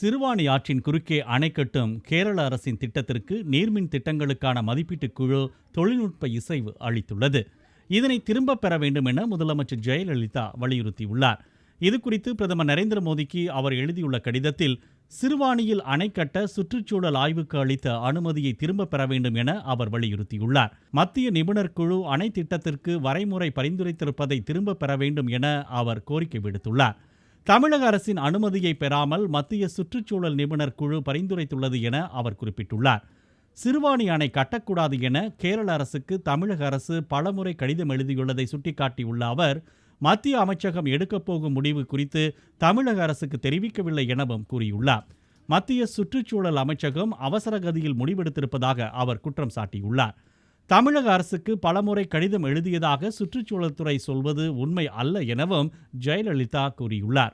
சிறுவாணி ஆற்றின் குறுக்கே அணை கட்டும் கேரள அரசின் திட்டத்திற்கு நீர்மின் திட்டங்களுக்கான மதிப்பீட்டுக் குழு தொழில்நுட்ப இசைவு அளித்துள்ளது. இதனை திரும்பப் பெற வேண்டும் என முதலமைச்சர் ஜெயலலிதா வலியுறுத்தியுள்ளார். இதுகுறித்து பிரதமர் நரேந்திர மோடிக்கு அவர் எழுதியுள்ள கடிதத்தில் சிறுவாணியில் அணை கட்ட சுற்றுச்சூழல் ஆய்வுக்கு அளித்த அனுமதியை திரும்பப் பெற வேண்டும் என அவர் வலியுறுத்தியுள்ளார். மத்திய நிபுணர் குழு அணை திட்டத்திற்கு வரைமுறை பரிந்துரைத்திருப்பதை திரும்பப் பெற வேண்டும் என அவர் கோரிக்கை விடுத்துள்ளார். தமிழக அரசின் அனுமதியை பெறாமல் மத்திய சுற்றுச்சூழல் நிபுணர் குழு பரிந்துரைத்துள்ளது என அவர் குறிப்பிட்டுள்ளார். சிறுவாணி அணை கட்டக்கூடாது என கேரள அரசுக்கு தமிழக அரசு பலமுறை கடிதம் எழுதியுள்ளதை சுட்டிக்காட்டியுள்ள அவர், மத்திய அமைச்சகம் எடுக்கப் போகும் முடிவு குறித்து தமிழக அரசுக்கு தெரிவிக்கவில்லை எனவும் கூறியுள்ளார். மத்திய சுற்றுச்சூழல் அமைச்சகம் அவசர கதியில் முடிவெடுத்திருப்பதாக அவர் குற்றம் சாட்டியுள்ளார். தமிழக அரசுக்கு பலமுறை கடிதம் எழுதியதாக சுற்றுச்சூழல் துறை சொல்வது உண்மை அல்ல எனவும் ஜெயலலிதா கூறியுள்ளார்.